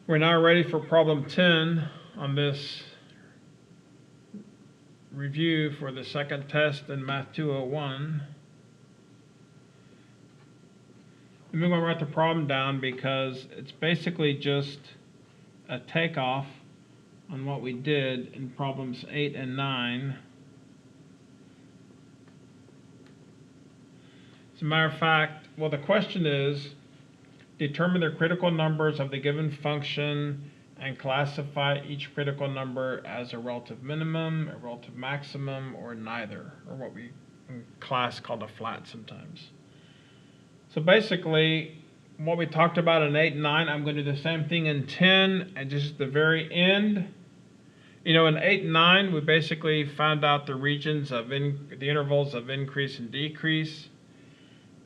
We're now ready for problem 10 on this review for the second test in Math 201. I'm going to write the problem down because it's basically just a takeoff on what we did in problems 8 and 9. As a matter of fact, well, the question is, determine the critical numbers of the given function and classify each critical number as a relative minimum, a relative maximum, or neither, or what we in class call a flat sometimes. So basically, what we talked about in 8 and 9, I'm going to do the same thing in 10, and just at the very end. You know, in 8 and 9, we basically found out the regions of the intervals of increase and decrease.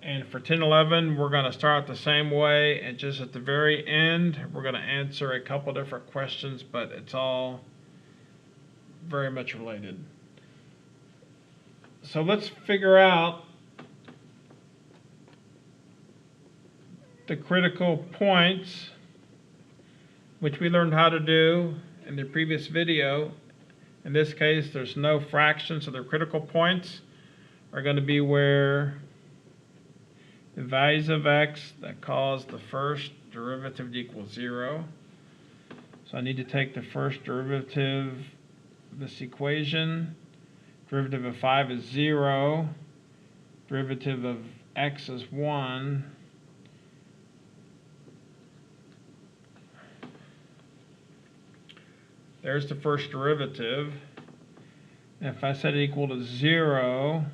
And for 10, 11, we're going to start the same way, and just at the very end, we're going to answer a couple different questions, but it's all very much related. So let's figure out the critical points, which we learned how to do in the previous video. In this case, there's no fractions, so the critical points are going to be where the values of x that cause the first derivative to equal 0. So I need to take the first derivative of this equation. Derivative of 5 is 0. Derivative of x is 1. There's the first derivative. And if I set it equal to 0,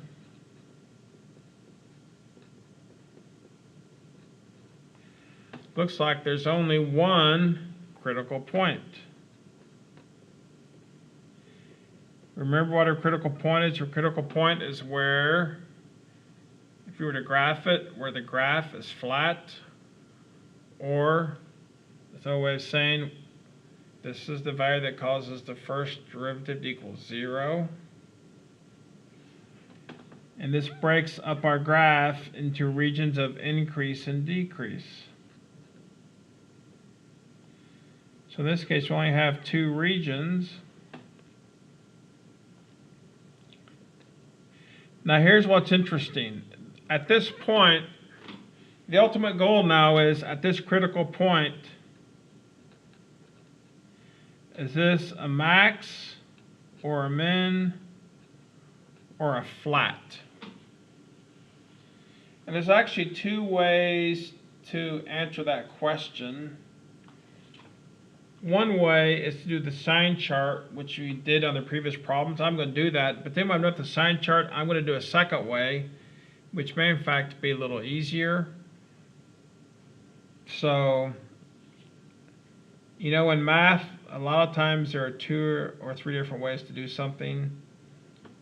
looks like there's only one critical point. Remember what our critical point is? Your critical point is where, if you were to graph it, where the graph is flat, or there's no way of saying this is the value that causes the first derivative to equal 0. And this breaks up our graph into regions of increase and decrease. So in this case, we only have two regions. Now here's what's interesting. At this point, the ultimate goal now is, at this critical point, is this a max or a min or a flat? And there's actually two ways to answer that question. One way is to do the sign chart, which we did on the previous problems. I'm going to do that, but then when I'm done with the sign chart, I'm going to do a second way, which may in fact be a little easier. So, you know, in math, a lot of times there are 2 or 3 different ways to do something,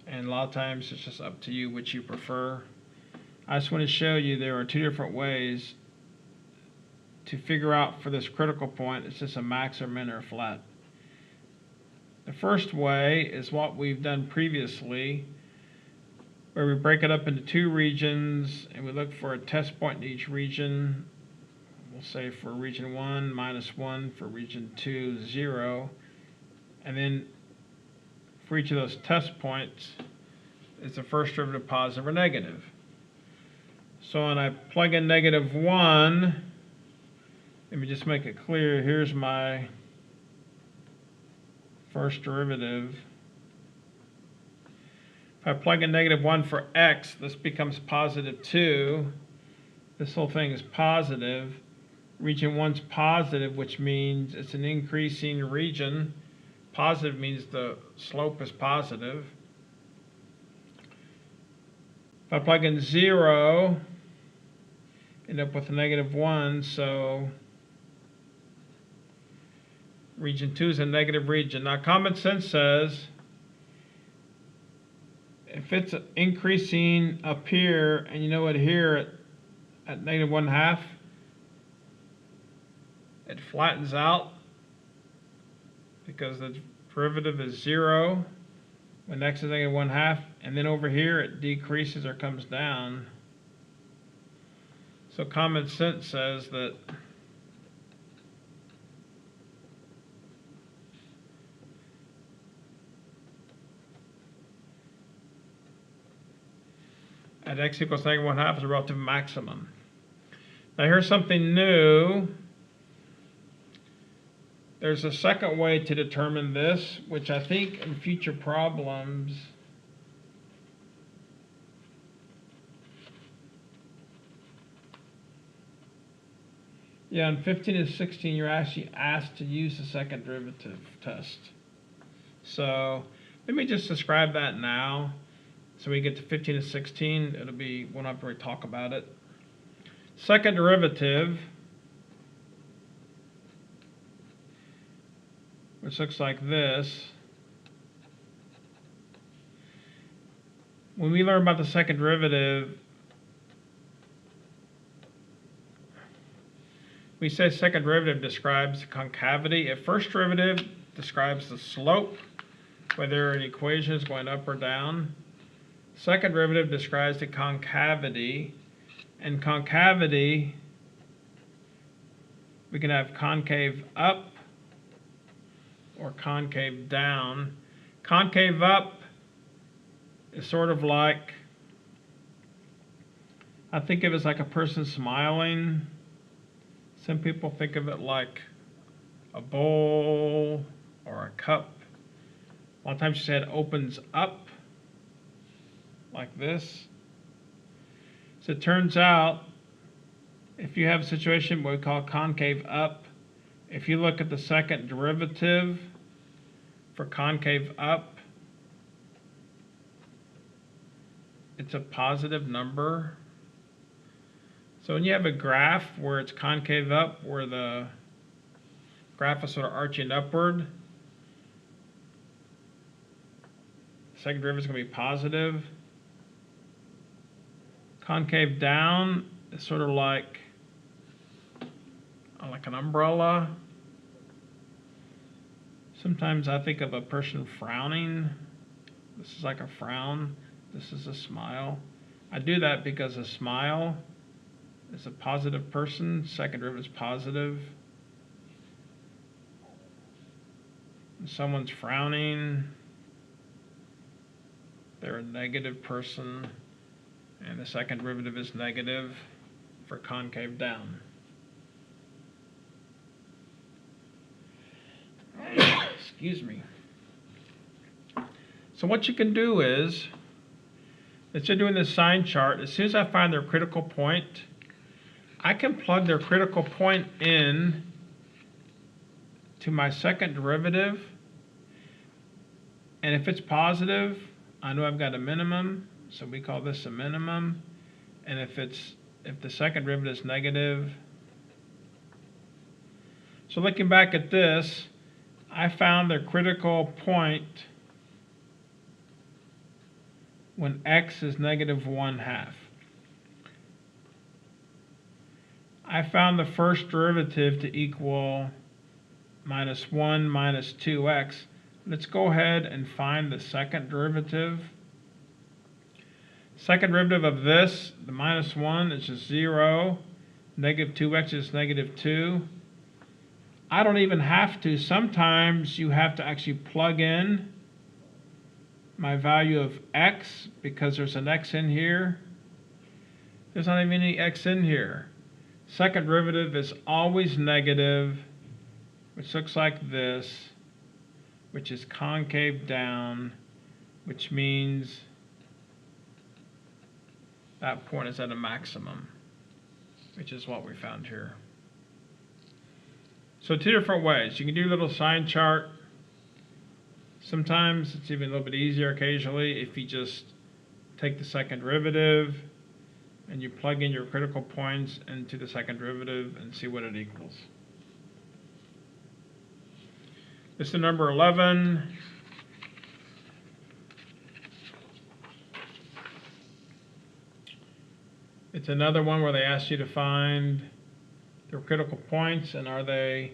and a lot of times it's just up to you which you prefer. I just want to show you there are 2 different ways to figure out for this critical point, it's just a max or min or a flat. The first way is what we've done previously, where we break it up into 2 regions and we look for a test point in each region. We'll say for region 1, -1, for region 2, 0. And then for each of those test points, is the first derivative positive or negative? So when I plug in -1, let me just make it clear, here's my first derivative. If I plug in -1 for x, this becomes +2. This whole thing is positive. Region 1's positive, which means it's an increasing region. Positive means the slope is positive. If I plug in 0, end up with a -1, so region 2 is a negative region. Now common sense says if it's increasing up here, and you know what, here at -1/2, it flattens out because the derivative is 0 when x is -1/2, and then over here it decreases or comes down. So common sense says that at x equals -1/2 is a relative maximum. Now here's something new. There's a second way to determine this, which I think in future problems in 15 and 16 you're actually asked to use the second derivative test. So let me just describe that now. So we get to 15 and 16, we'll not have to really talk about it. Second derivative, which looks like this. When we learn about the second derivative, we say second derivative describes the concavity. A first derivative describes the slope, whether an equation is going up or down. Second derivative describes the concavity. And concavity, we can have concave up or concave down. Concave up is sort of like, I think of it as like a person smiling. Some people think of it like a bowl or a cup. A lot of times you say it opens up like this. So it turns out, if you have a situation what we call concave up, if you look at the second derivative for concave up, it's a positive number. So when you have a graph where it's concave up, where the graph is sort of arching upward, the second derivative is going to be positive. Concave down is sort of like an umbrella. Sometimes I think of a person frowning. This is like a frown. This is a smile. I do that because a smile is a positive person. Second derivative is positive. When someone's frowning, they're a negative person. And the second derivative is negative for concave down. Excuse me. So what you can do is, instead of doing this sign chart, as soon as I find their critical point, I can plug their critical point in to my second derivative. And if it's positive, I know I've got a minimum. So we call this a minimum. And if the second derivative is negative. So looking back at this, I found the critical point when x is -1/2. I found the first derivative to equal -1 minus 2x. Let's go ahead and find the second derivative. Second derivative of this, the -1, is just 0. -2x is -2. I don't even have to. Sometimes you have to actually plug in my value of x because there's an x in here. There's not even any x in here. Second derivative is always negative, which looks like this, which is concave down, which means that point is at a maximum, which is what we found here. So two different ways. You can do a little sign chart. Sometimes it's even a little bit easier occasionally if you just take the second derivative and you plug in your critical points into the second derivative and see what it equals. This is number 11. It's another one where they ask you to find their critical points, and are they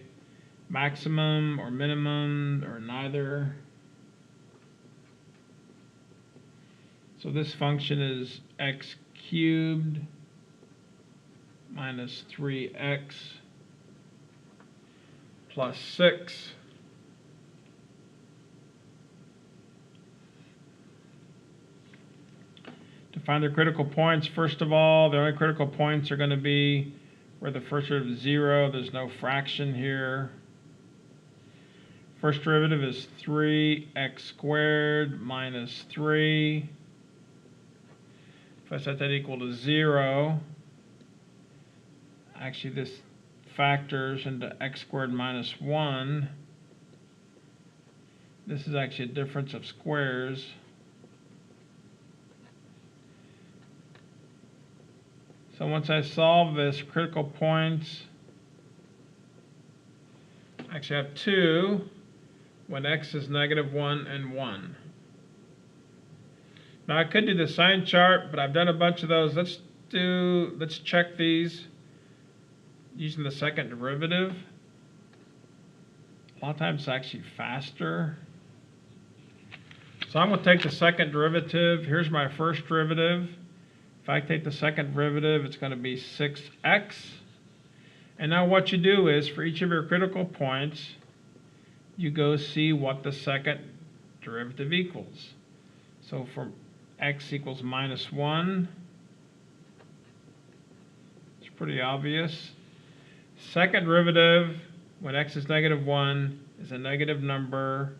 maximum or minimum or neither. So this function is x cubed minus 3x plus 6 To find the critical points, first of all, the only critical points are going to be where the first derivative is 0. There's no fraction here. First derivative is 3x squared minus 3. If I set that equal to 0, actually this factors into x squared minus 1. This is actually a difference of squares. So once I solve this, critical points, actually I have 2 when x is negative 1 and 1. Now I could do the sign chart, but I've done a bunch of those. Let's check these using the second derivative. A lot of times it's actually faster. So I'm going to take the second derivative. Here's my first derivative. If I take the second derivative, it's going to be 6x. And now what you do is, for each of your critical points, you go see what the second derivative equals. So for x equals minus 1, it's pretty obvious. Second derivative, when x is negative 1, is a negative number,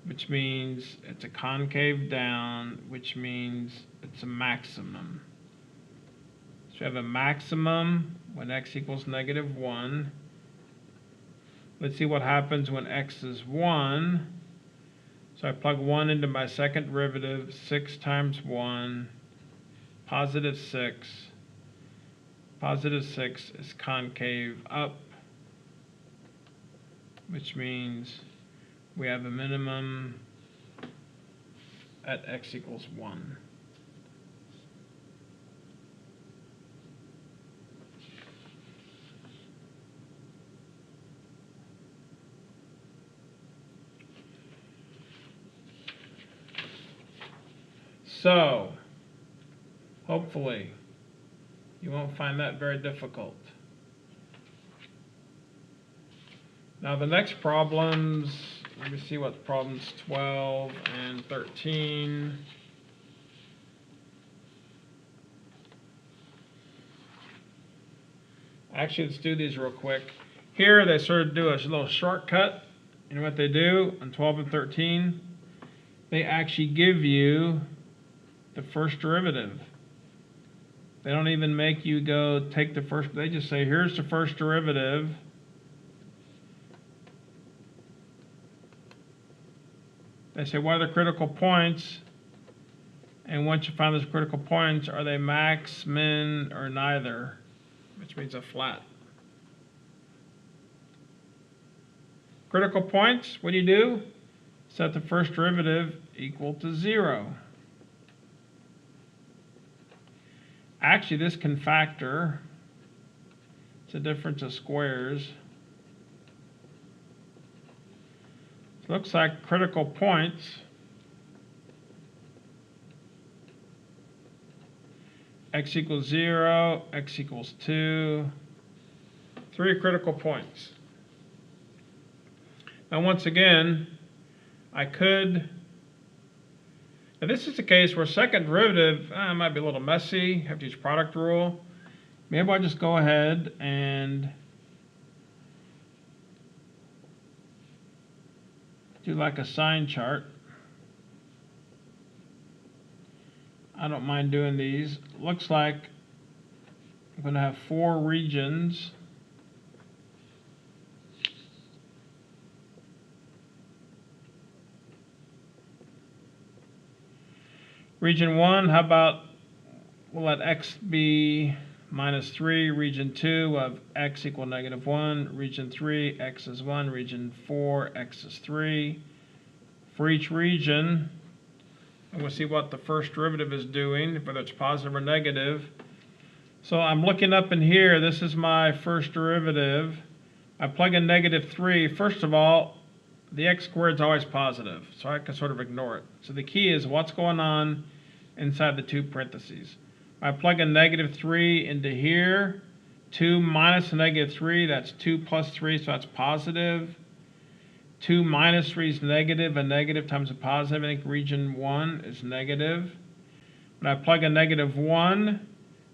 which means it's a concave down, which means it's a maximum. So we have a maximum when x equals negative 1. Let's see what happens when x is 1. So I plug 1 into my second derivative. 6 times 1, positive 6. Positive 6 is concave up, which means we have a minimum at x equals 1. So, hopefully, you won't find that very difficult. Now the next problems, let me see what problems 12 and 13. Actually, let's do these real quick. Here they sort of do a little shortcut. You know what they do on 12 and 13? They actually give you the first derivative. They don't even make you go take the first, they just say, here's the first derivative. They say, what are the critical points? And once you find those critical points, are they max, min, or neither? Which means a flat. Critical points, what do? Set the first derivative equal to 0. Actually, this can factor. It's a difference of squares. It looks like critical points x equals 0, x equals 2, 3 critical points. Now once again, I could, now this is the case where second derivative might be a little messy, have to use product rule. Maybe I'll just go ahead and do like a sign chart. I don't mind doing these. Looks like I'm going to have 4 regions. Region 1, how about we'll let x be minus 3. Region 2 of x equal negative 1. Region 3, x is 1. Region 4, x is 3. For each region, and we'll see what the first derivative is doing, whether it's positive or negative. So I'm looking up in here. This is my first derivative. I plug in negative 3. First of all, the x squared is always positive, so I can sort of ignore it. So the key is what's going on inside the 2 parentheses. I plug in negative 3 into here. 2 minus the negative 3, that's 2 plus 3, so that's positive. 2 minus 3 is negative, a negative times a positive. I think region 1 is negative. When I plug in -1,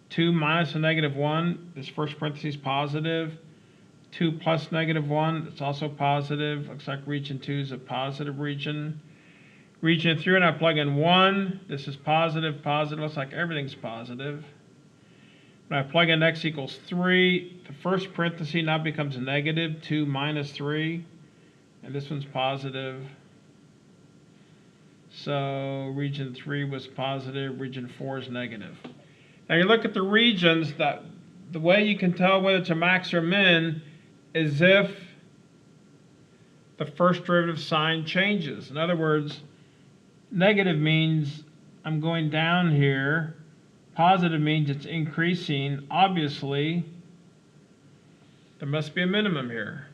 2 minus a -1, this first parenthesis positive. 2 plus -1, it's also positive. Looks like region 2 is a positive region. Region 3, and I plug in 1, this is positive, positive. Looks like everything's positive. When I plug in x equals 3, the first parenthesis now becomes negative, 2 minus 3, and this one's positive. So region 3 was positive, region 4 is negative. Now you look at the regions, that the way you can tell whether it's a max or min is if the first derivative sign changes. In other words, negative means I'm going down here. Positive means it's increasing. Obviously, there must be a minimum here.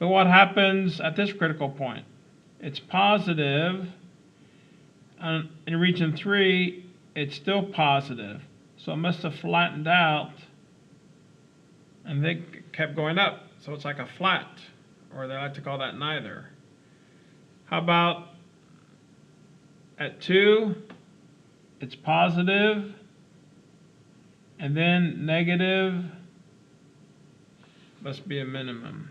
But what happens at this critical point? It's positive. In region 3, it's still positive. So it must have flattened out and they kept going up. So it's like a flat, or they like to call that neither. How about at 2, it's positive, and then negative, must be a minimum.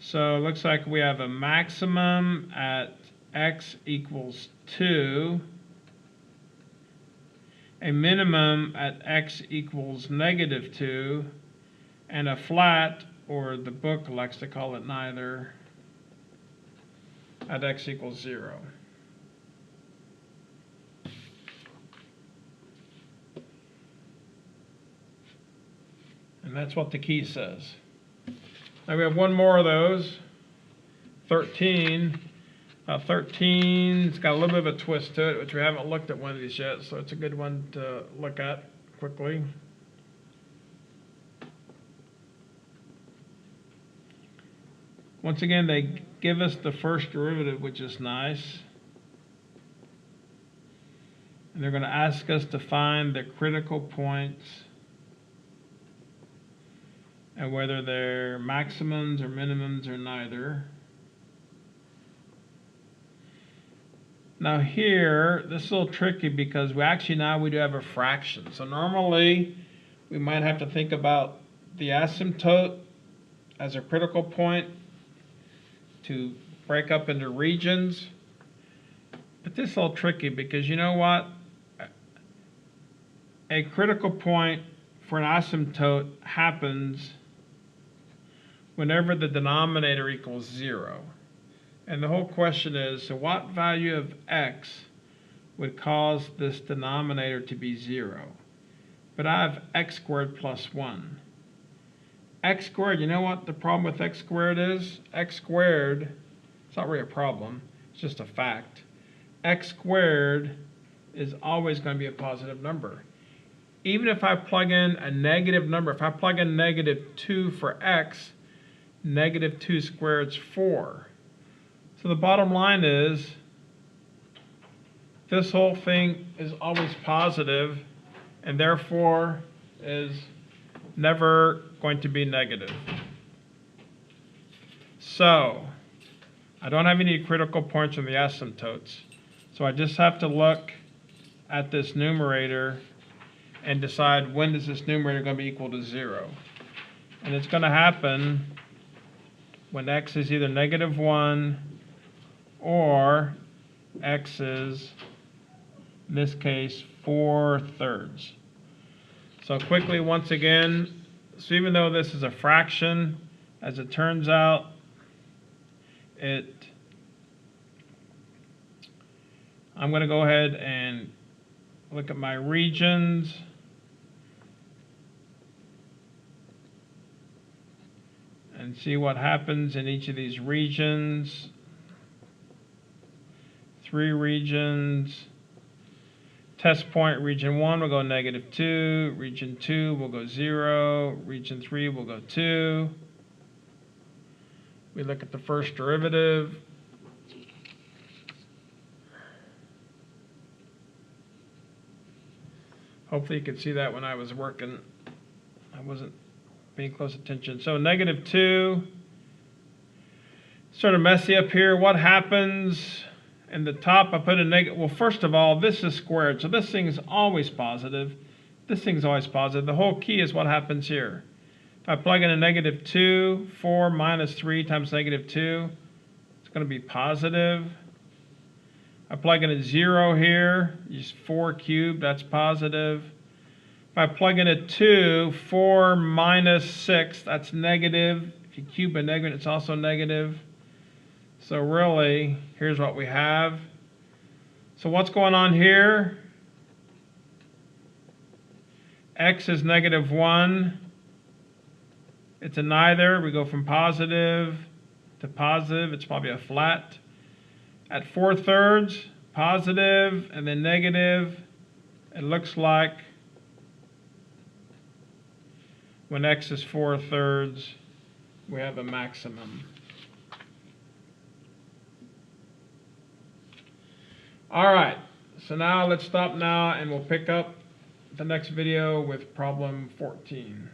So it looks like we have a maximum at x equals 2, a minimum at x equals -2, and a flat, or the book likes to call it neither, at x equals 0. And that's what the key says. Now we have one more of those, 13. 13's got a little bit of a twist to it, which we haven't looked at one of these yet, so it's a good one to look at quickly. Once again, they give us the first derivative, which is nice. And they're going to ask us to find the critical points and whether they're maximums or minimums or neither. Now here, this is a little tricky because now we do have a fraction. So normally, we might have to think about the asymptote as a critical point to break up into regions. But this is a little tricky because you know what? A critical point for an asymptote happens whenever the denominator equals 0. And the whole question is, so what value of x would cause this denominator to be 0? But I have x squared plus 1. X squared, you know what the problem with x squared is? X squared, it's not really a problem, it's just a fact. X squared is always going to be a positive number. Even if I plug in a negative number, if I plug in -2 for x, -2 squared is 4. So the bottom line is, this whole thing is always positive, and therefore is never going to be negative. So, I don't have any critical points on the asymptotes. So I just have to look at this numerator and decide when is this numerator going to be equal to 0. And it's going to happen when x is either -1 or x is, in this case, 4/3. So quickly, once again, so even though this is a fraction, as it turns out, I'm going to go ahead and look at my regions. And see what happens in each of these regions. 3 regions. Test point, region 1 will go -2. Region 2 will go 0. Region 3 will go 2. We look at the first derivative. Hopefully you could see that when I was working. I wasn't paying close attention. So -2. Sort of messy up here. What happens And the top, I put a negative. Well, first of all, this is squared, so this thing's always positive. This thing's always positive. The whole key is what happens here. If I plug in a negative 2, 4 minus 3 times negative 2, it's going to be positive. I plug in a 0 here, use 4 cubed, that's positive. If I plug in a 2, 4 minus 6, that's negative. If you cube a negative, it's also negative. So really, here's what we have. So what's going on here? X is negative 1. It's a neither. We go from positive to positive. It's probably a flat. At 4/3, positive and then negative, it looks like when x is 4/3, we have a maximum. All right, so now let's stop now and we'll pick up the next video with problem 14.